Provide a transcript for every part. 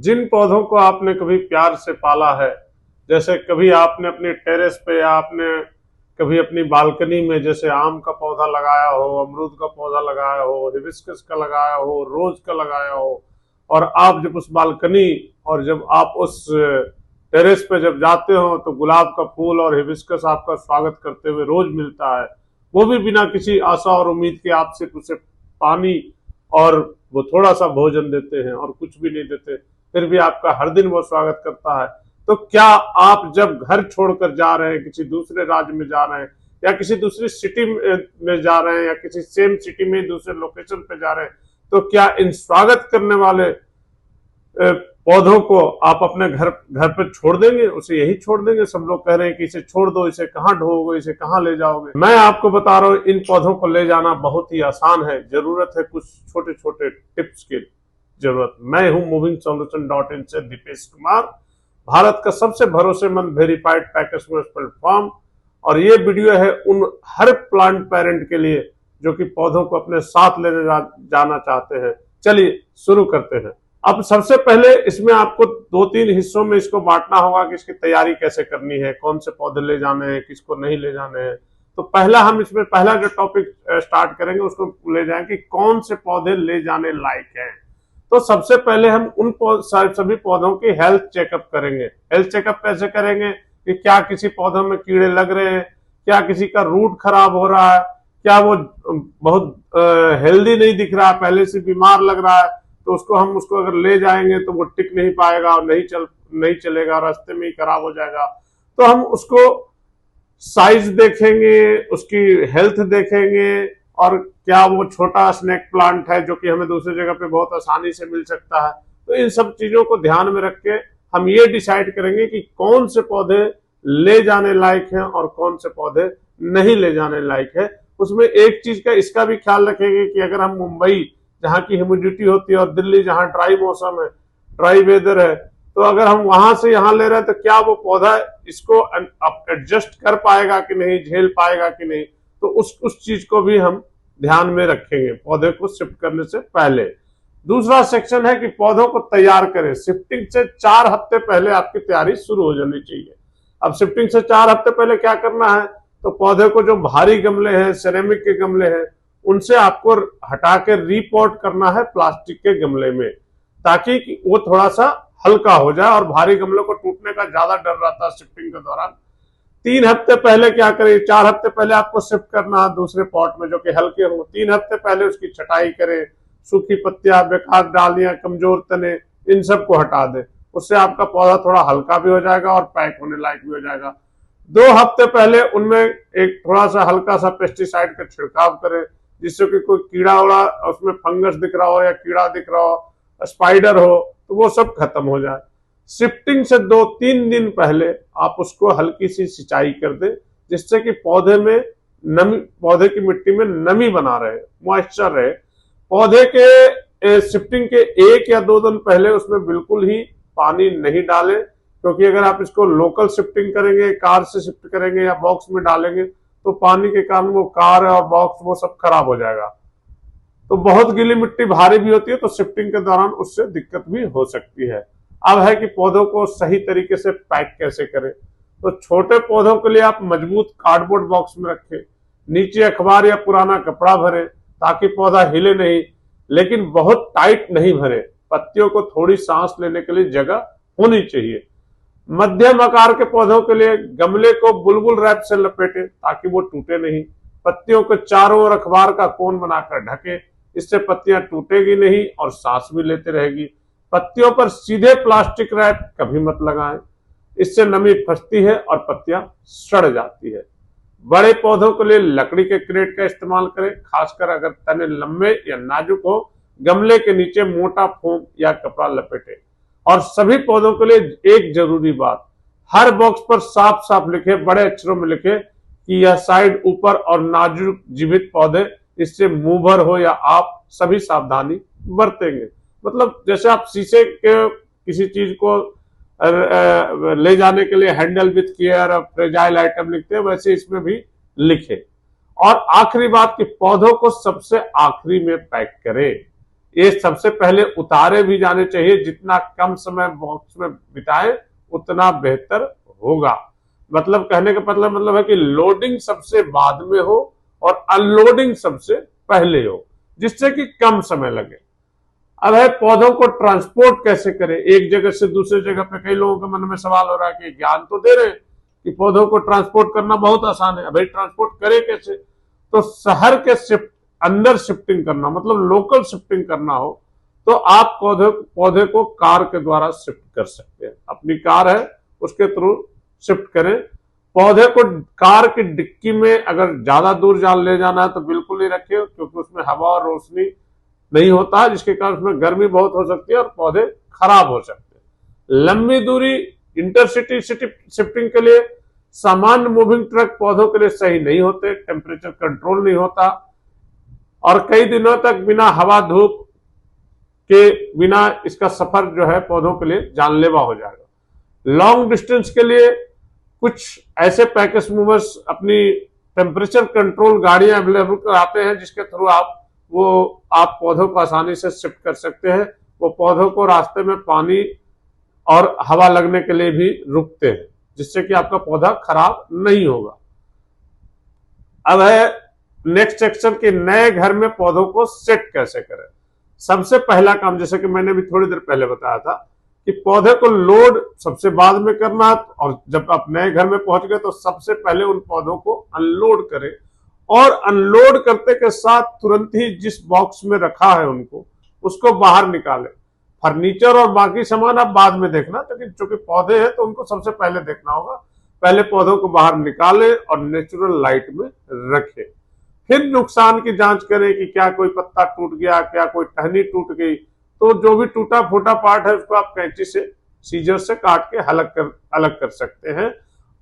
जिन पौधों को आपने कभी प्यार से पाला है, जैसे कभी आपने अपने टेरेस पे या आपने कभी अपनी बालकनी में जैसे आम का पौधा लगाया हो, अमरूद का पौधा लगाया हो, हिबिस्कस का लगाया हो, रोज का लगाया हो, और आप जब उस बालकनी और जब आप उस टेरेस पे जब जाते हो तो गुलाब का फूल और हिबिस्कस आपका स्वागत करते हुए रोज मिलता है, वो भी बिना किसी आशा और उम्मीद के आप सिर्फ उसे पानी और वो थोड़ा सा भोजन देते हैं और कुछ भी नहीं देते, फिर भी आपका हर दिन वो स्वागत करता है। तो क्या आप जब घर छोड़कर जा रहे हैं, किसी दूसरे राज्य में जा रहे हैं या किसी दूसरी सिटी में जा रहे हैं या किसी सेम सिटी में दूसरे लोकेशन पे जा रहे हैं, तो क्या इन स्वागत करने वाले पौधों को आप अपने घर घर पे छोड़ देंगे? उसे यही छोड़ देंगे? सब लोग कह रहे हैं कि इसे छोड़ दो, इसे कहाँ ढोओगे, इसे कहाँ ले जाओगे? मैं आपको बता रहा हूँ, इन पौधों को ले जाना बहुत ही आसान है। जरूरत है कुछ छोटे छोटे टिप्स की जरूरत। मैं हूं मूविंग सॉल्यूशन डॉट इन से दीपेश कुमार, भारत का सबसे भरोसेमंद वेरीफाइड पैकेज प्लेटफॉर्म, और ये वीडियो है उन हर प्लांट पेरेंट के लिए जो कि पौधों को अपने साथ लेने जाना चाहते हैं। चलिए शुरू करते हैं। अब सबसे पहले इसमें आपको दो तीन हिस्सों में इसको बांटना होगा कि इसकी तैयारी कैसे करनी है, कौन से पौधे ले जाने हैं, किसको नहीं ले जाने हैं। तो पहला हम इसमें पहला जो टॉपिक स्टार्ट करेंगे उसको ले जाएं कि कौन से पौधे ले जाने लायक हैं। तो सबसे पहले हम उन सभी पौधों की हेल्थ चेकअप करेंगे। हेल्थ चेकअप कैसे करेंगे कि क्या किसी पौधों में कीड़े लग रहे हैं, क्या किसी का रूट खराब हो रहा है, क्या वो बहुत हेल्दी नहीं दिख रहा है, पहले से बीमार लग रहा है, तो उसको अगर ले जाएंगे तो वो टिक नहीं पाएगा और नहीं चलेगा, रास्ते में ही खराब हो जाएगा। तो हम उसको साइज देखेंगे, उसकी हेल्थ देखेंगे, और क्या वो छोटा स्नेक प्लांट है जो कि हमें दूसरी जगह पे बहुत आसानी से मिल सकता है। तो इन सब चीजों को ध्यान में रख के हम ये डिसाइड करेंगे कि कौन से पौधे ले जाने लायक हैं और कौन से पौधे नहीं ले जाने लायक है। उसमें एक चीज का इसका भी ख्याल रखेंगे कि अगर हम मुंबई जहाँ की ह्यूमिडिटी होती है और दिल्ली जहाँ ड्राई मौसम है, ड्राई वेदर है, तो अगर हम वहां से यहाँ ले रहे हैं तो क्या वो पौधा इसको एडजस्ट कर पाएगा कि नहीं, झेल पाएगा कि नहीं। तो उस चीज को भी हम ध्यान में रखेंगे पौधे को शिफ्ट करने से पहले। दूसरा सेक्शन है कि पौधों को तैयार करें। शिफ्टिंग से 4 हफ्ते पहले आपकी तैयारी शुरू हो जानी चाहिए। अब शिफ्टिंग से 4 हफ्ते पहले क्या करना है, तो पौधे को जो भारी गमले हैं, सिरेमिक के गमले हैं, उनसे आपको हटा के रीपोर्ट करना है प्लास्टिक के गमले में, ताकि वो थोड़ा सा हल्का हो जाए। और भारी गमलों को टूटने का ज्यादा डर रहता है शिफ्टिंग के दौरान। 3 हफ्ते पहले क्या करें, 4 हफ्ते पहले आपको शिफ्ट करना है दूसरे पॉट में जो कि हल्के हो। 3 हफ्ते पहले उसकी छटाई करें, सूखी पत्तियां, बेकार डालियां, कमजोर तने, इन सब को हटा दें। उससे आपका पौधा थोड़ा हल्का भी हो जाएगा और पैक होने लायक भी हो जाएगा। 2 हफ्ते पहले उनमें एक थोड़ा सा हल्का सा पेस्टिसाइड का छिड़काव करें, जिससे कि कोई कीड़ा उड़ा उसमें फंगस दिख रहा हो या कीड़ा दिख रहा हो, स्पाइडर हो, तो वो सब खत्म हो जाए। शिफ्टिंग से 2-3 दिन पहले आप उसको हल्की सी सिंचाई कर दें, जिससे कि पौधे में नमी, पौधे की मिट्टी में नमी बना रहे, मॉइस्चर रहे। पौधे के शिफ्टिंग के 1 या 2 दिन पहले उसमें बिल्कुल ही पानी नहीं डालें, क्योंकि अगर आप इसको लोकल शिफ्टिंग करेंगे, कार से शिफ्ट करेंगे या बॉक्स में डालेंगे, तो पानी के कारण वो कार और बॉक्स वो सब खराब हो जाएगा। तो बहुत गीली मिट्टी भारी भी होती है, तो शिफ्टिंग के दौरान उससे दिक्कत भी हो सकती है। अब है कि पौधों को सही तरीके से पैक कैसे करें। तो छोटे पौधों के लिए आप मजबूत कार्डबोर्ड बॉक्स में रखें, नीचे अखबार या पुराना कपड़ा भरें ताकि पौधा हिले नहीं, लेकिन बहुत टाइट नहीं भरे। पत्तियों को थोड़ी सांस लेने के लिए जगह होनी चाहिए। मध्यम आकार के पौधों के लिए गमले को बुलबुल रैप से लपेटें ताकि वो टूटे नहीं। पत्तियों को चारों ओर अखबार का कोन बनाकर ढकें, इससे पत्तियां टूटेगी नहीं और सांस भी लेते रहेगी। पत्तियों पर सीधे प्लास्टिक रैप कभी मत लगाएं, इससे नमी फंसती है और पत्तियां सड़ जाती है। बड़े पौधों के लिए लकड़ी के क्रेट का इस्तेमाल करें, खासकर अगर तने लंबे या नाजुक हो। गमले के नीचे मोटा फोम या कपड़ा लपेटें। और सभी पौधों के लिए एक जरूरी बात, हर बॉक्स पर साफ साफ लिखे, बड़े अक्षरों में लिखे कि यह साइड ऊपर और नाजुक जीवित पौधे, इससे मूवर हो या आप सभी सावधानी बरतेंगे। मतलब जैसे आप शीशे के किसी चीज को ले जाने के लिए handle with care, fragile item लिखते हैं, वैसे इसमें भी लिखे। और आखिरी बात कि पौधों को सबसे आखिरी में पैक करें। ये सबसे पहले उतारे भी जाने चाहिए। जितना कम समय बॉक्स में बिताए उतना बेहतर होगा। मतलब कहने का मतलब है कि लोडिंग सबसे बाद में हो और अनलोडिंग सबसे पहले हो, जिससे कि कम समय लगे। अब है पौधों को ट्रांसपोर्ट कैसे करें। एक जगह से दूसरे जगह पे कई लोगों के मन में सवाल हो रहा है कि ज्ञान तो दे रहे हैं कि पौधों को ट्रांसपोर्ट करना बहुत आसान है, भाई ट्रांसपोर्ट करें कैसे। तो शहर के अंदर शिफ्टिंग करना, मतलब लोकल शिफ्टिंग करना हो तो आप पौधे को कार के द्वारा शिफ्ट कर सकते हैं। अपनी कार है उसके थ्रू शिफ्ट करें। पौधे को कार की डिक्की में अगर ज्यादा दूर ले जाना है तो बिल्कुल नहीं रखिए, क्योंकि उसमें हवा और रोशनी नहीं होता है, जिसके कारण उसमें गर्मी बहुत हो सकती है और पौधे खराब हो सकते हैं। लंबी दूरी इंटरसिटी शिफ्टिंग के लिए सामान्य मूविंग ट्रक पौधों के लिए सही नहीं होते, टेम्परेचर कंट्रोल नहीं होता और कई दिनों तक बिना हवा धूप के बिना इसका सफर जो है पौधों के लिए जानलेवा हो जाएगा। लॉन्ग डिस्टेंस के लिए कुछ ऐसे पैकेज मूवर्स अपनी टेम्परेचर कंट्रोल गाड़ियां अवेलेबल कराते हैं, जिसके थ्रू आप पौधों को आसानी से शिफ्ट कर सकते हैं। वो पौधों को रास्ते में पानी और हवा लगने के लिए भी रुकते हैं, जिससे कि आपका पौधा खराब नहीं होगा। अब है नेक्स्ट सेक्शन के नए घर में पौधों को सेट कैसे करें। सबसे पहला काम, जैसे कि मैंने भी थोड़ी देर पहले बताया था कि पौधे को लोड सबसे बाद में करना है, और जब आप नए घर में पहुंच गए तो सबसे पहले उन पौधों को अनलोड करें और अनलोड करते के साथ तुरंत ही जिस बॉक्स में रखा है उनको उसको बाहर निकालें। फर्नीचर और बाकी सामान आप बाद में देखना, लेकिन चूंकि पौधे हैं तो उनको सबसे पहले देखना होगा। पहले पौधों को बाहर निकालें और नेचुरल लाइट में रखें। फिर नुकसान की जांच करें कि क्या कोई पत्ता टूट गया, क्या कोई टहनी टूट गई। तो जो भी टूटा फूटा पार्ट है उसको आप कैंची से, सीजर से काट के अलग कर सकते हैं।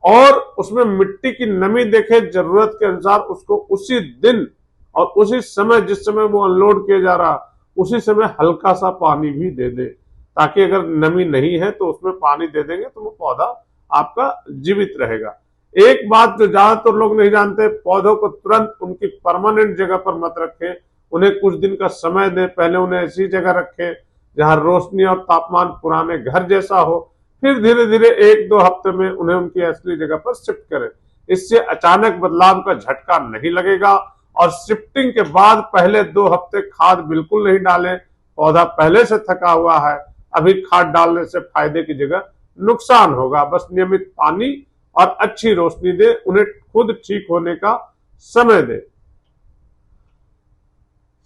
और उसमें मिट्टी की नमी देखें, जरूरत के अनुसार उसको उसी दिन और उसी समय, जिस समय वो अनलोड किया जा रहा उसी समय हल्का सा पानी भी दे दे, ताकि अगर नमी नहीं है तो उसमें पानी दे देंगे तो वो पौधा आपका जीवित रहेगा। एक बात जो ज्यादातर लोग नहीं जानते, पौधों को तुरंत उनकी परमानेंट जगह पर मत रखें, उन्हें कुछ दिन का समय दें। पहले उन्हें ऐसी जगह रखें जहां रोशनी और तापमान पुराने घर जैसा हो, फिर धीरे धीरे 1-2 हफ्ते में उन्हें उनकी असली जगह पर शिफ्ट करें। इससे अचानक बदलाव का झटका नहीं लगेगा। और शिफ्टिंग के बाद पहले 2 हफ्ते खाद बिल्कुल नहीं डालें। पौधा पहले से थका हुआ है, अभी खाद डालने से फायदे की जगह नुकसान होगा। बस नियमित पानी और अच्छी रोशनी दे, उन्हें खुद ठीक होने का समय दे।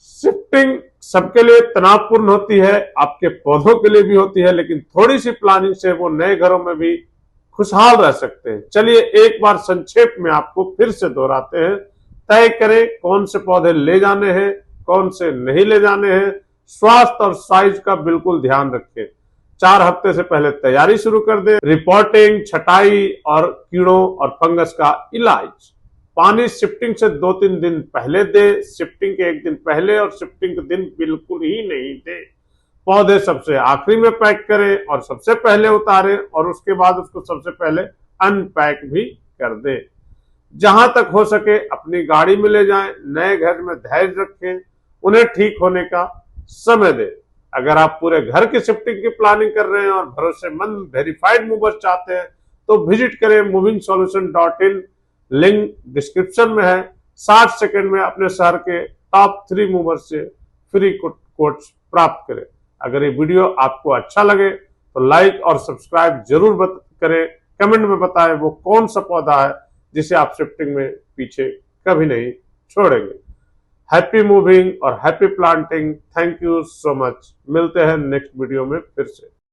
शिफ्टिंग सबके लिए तनावपूर्ण होती है, आपके पौधों के लिए भी होती है, लेकिन थोड़ी सी प्लानिंग से वो नए घरों में भी खुशहाल रह सकते हैं। चलिए एक बार संक्षेप में आपको फिर से दोहराते हैं। तय करें कौन से पौधे ले जाने हैं, कौन से नहीं ले जाने हैं। स्वास्थ्य और साइज का बिल्कुल ध्यान रखें। 4 हफ्ते से पहले तैयारी शुरू कर दें। रिपोर्टिंग, छटाई और कीड़ों और फंगस का इलाज। पानी शिफ्टिंग से 2-3 दिन पहले दे, शिफ्टिंग के 1 दिन पहले और शिफ्टिंग के दिन बिल्कुल ही नहीं दे। पौधे सबसे आखिरी में पैक करें और सबसे पहले उतारें, और उसके बाद उसको सबसे पहले अनपैक भी कर दें। जहां तक हो सके अपनी गाड़ी में ले जाएं। नए घर में धैर्य रखें, उन्हें ठीक होने का समय दें। अगर आप पूरे घर की शिफ्टिंग की प्लानिंग कर रहे हैं और भरोसेमंद वेरीफाइड मूवर चाहते हैं तो विजिट करें movingsolution.in, लिंक डिस्क्रिप्शन में है। 60 सेकंड में अपने शहर के टॉप 3 मूवर से फ्री कोट्स प्राप्त करें। अगर ये वीडियो आपको अच्छा लगे तो लाइक और सब्सक्राइब जरूर करें। कमेंट में बताएं वो कौन सा पौधा है जिसे आप शिफ्टिंग में पीछे कभी नहीं छोड़ेंगे। हैप्पी मूविंग और happy planting. Thank you so much. मिलते हैं नेक्स्ट वीडियो में फिर से।